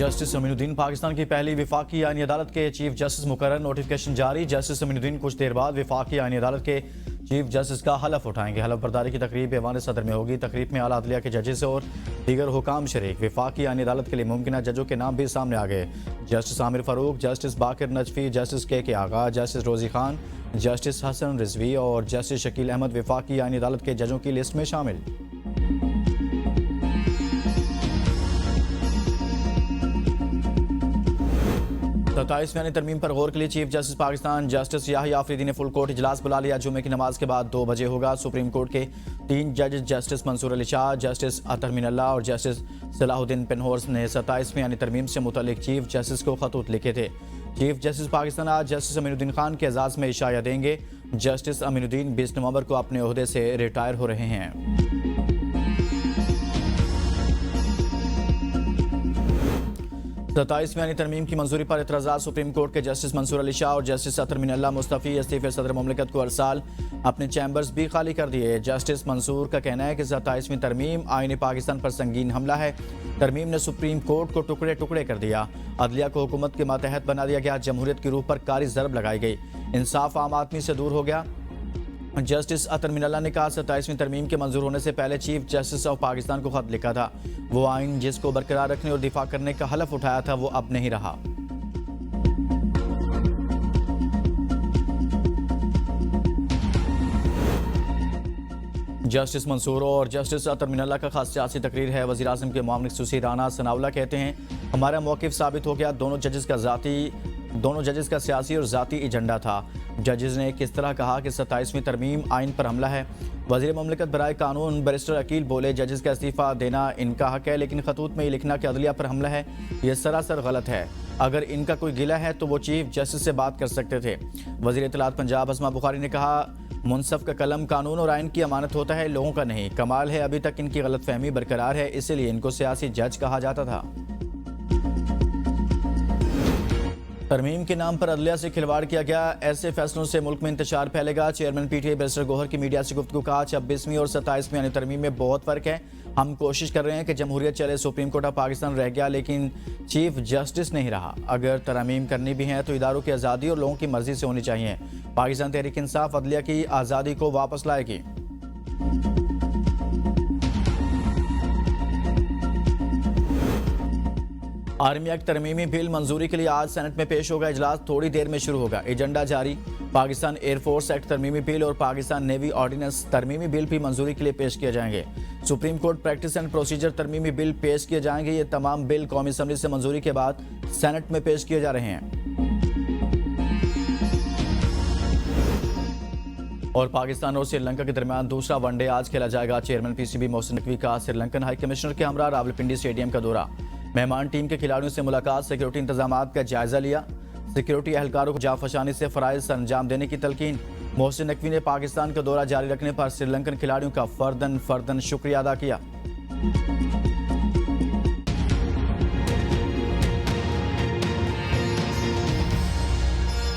Justice Aminuddin Pakistan की पहली वफाकी आईनी अदालत के चीफ जस्टिस मुकर्रर। नोटिफिकेशन जारी। जस्टिस अमीनुद्दीन कुछ देर बाद वफाकी आईनी अदालत के चीफ जस्टिस का हलफ उठाएंगे। हलफ बर्दारी की तकरीब ऐवान सदर में होगी। तकरीब में आला अदलिया के जजेस और दीगर हुकाम शरीक। वफाकी आईनी अदालत के लिए मुमकिन जजों के नाम भी सामने आ गए। जस्टिस आमिर फारूक, जस्टिस बाकिर नजफी, जस्टिस के आगा, जस्टिस रोजी खान, जस्टिस हसन रिजवी और जस्टिस शकील अहमद वफाकी आईनी अदालत के जजों की लिस्ट में शामिल। 27वीं यानी तरमीम पर गौर के लिए chief justice Pakistan justice Yahya Afridi ने फुल कोर्ट इजलास बुला लिया। जुमे की नमाज के बाद 2 बजे होगा। सुप्रीम कोर्ट के 3 जज जस्टिस मंसूर अली शाह, जस्टिस अतर मिनल्ला और जस्टिस सलाहुद्दीन पेनहोर्स ने 27वीं यानी तरमीम से मुतल्लिक चीफ जस्टिस को खतूत लिखे थे। चीफ जस्टिस पाकिस्तान आज जस्टिस अमीनुद्दीन खान के एजाज़ में इशाया देंगे। जस्टिस अमीनुद्दीन 20 नवंबर को अपने ओहदे से रिटायर हो रहे हैं। 27वीं यानी तरमीम की मंजूरी पर एतराज़ात। सुप्रीम कोर्ट के जस्टिस मंसूर अली शाह और जस्टिस अतर मिनल्ला मुस्तफ़ी इस्तीफ़े सदर मुमलिकत को अरसाल अपने चैम्बर्स भी खाली कर दिए। जस्टिस मंसूर का कहना है कि 27वीं तरमीम आईन पाकिस्तान पर संगीन हमला है। तरमीम ने सुप्रीम कोर्ट को टुकड़े टुकड़े कर दिया। अदलिया को हुकूमत के मातहत बना दिया गया। जमहूरियत की रूह पर कारी ज़रब लगाई गई। इंसाफ आम आदमी से दूर हो गया। जस्टिस अतर मिनल्ला ने कहा 27वीं तरमीम के मंजूर होने से पहले चीफ जस्टिस ऑफ पाकिस्तान को खत लिखा था। वो आइन जिसको बरकरार रखने और दिफा करने का हलफ उठाया था वो अब नहीं रहा। जस्टिस मंसूर और जस्टिस अतर मिनल्ला का खास सियासी तकरीर है। वज़ीर आज़म के मामले खसूसी राना सनाउल्लाह कहते हैं हमारा मौक़िफ़ साबित हो गया। दोनों जजेस का सियासी और ज़ाती एजेंडा था। जजेस ने किस तरह कहा कि 27वीं तरमीम आइन पर हमला है। वज़ीर ममलिकत बराए कानून बैरिस्टर अकील बोले जजेस का इस्तीफ़ा देना इनका हक है, लेकिन खतूत में ये लिखना कि अदलिया पर हमला है ये सरासर गलत है। अगर इनका कोई गिला है तो वो चीफ जस्टिस से बात कर सकते थे। वज़ीर इत्तलात पंजाब हस्मा बुखारी ने कहा मुनसफ़ का कलम कानून और आइन की अमानत होता है, लोगों का नहीं। कमाल है अभी तक इनकी गलतफहमी बरकरार है, इसीलिए इनको सियासी जज कहा जाता था। तरमीम के नाम पर अदलिया से खिलवाड़ किया गया, ऐसे फैसलों से मुल्क में इंतशार फैलेगा। चेयरमैन पीटीआई बैरिस्टर गौहर की मीडिया से गुफ्तगू। कहा 26वीं और 27वीं यानी तरमीम में बहुत फ़र्क है। हम कोशिश कर रहे हैं कि जमहूरियत चले। सुप्रीम कोर्ट ऑफ पाकिस्तान रह गया लेकिन चीफ जस्टिस नहीं रहा। अगर तरमीम करनी भी है तो इदारों की आज़ादी और लोगों की मर्जी से होनी चाहिए। पाकिस्तान तहरीक इंसाफ अदलिया की आज़ादी को वापस लाएगी। आर्मी एक्ट तरमीमी बिल मंजूरी के लिए आज सेनेट में पेश होगा। इजलास थोड़ी देर में शुरू होगा। एजेंडा जारी। पाकिस्तान एयरफोर्स एक्ट तरमीमी बिल और पाकिस्तान नेवी ऑर्डिनेंस तरमीमी बिल भी मंजूरी के लिए पेश किए जाएंगे। Supreme court practice and procedure तरमीमी बिल पेश किए जाएंगे। ये तमाम बिल कौमी असम्बली से मंजूरी के बाद सेनेट में पेश किए जा रहे हैं। और पाकिस्तान और श्रीलंका के दरमियान दूसरा वनडे आज खेला जाएगा। चेयरमैन पीसीबी मोहसिन नकवी का श्रीलंकन हाई कमिश्नर के हमरा रावलपिंडी स्टेडियम का दौरा। मेहमान टीम के खिलाड़ियों से मुलाकात। सिक्योरिटी इंतजामात का जायजा लिया। सिक्योरिटी एहलकारों को जाफशानी से फ़राइज़ अंजाम देने की तलकीन। मोहसिन नकवी ने पाकिस्तान का दौरा जारी रखने पर श्रीलंकन खिलाड़ियों का फर्दन शुक्रिया अदा किया।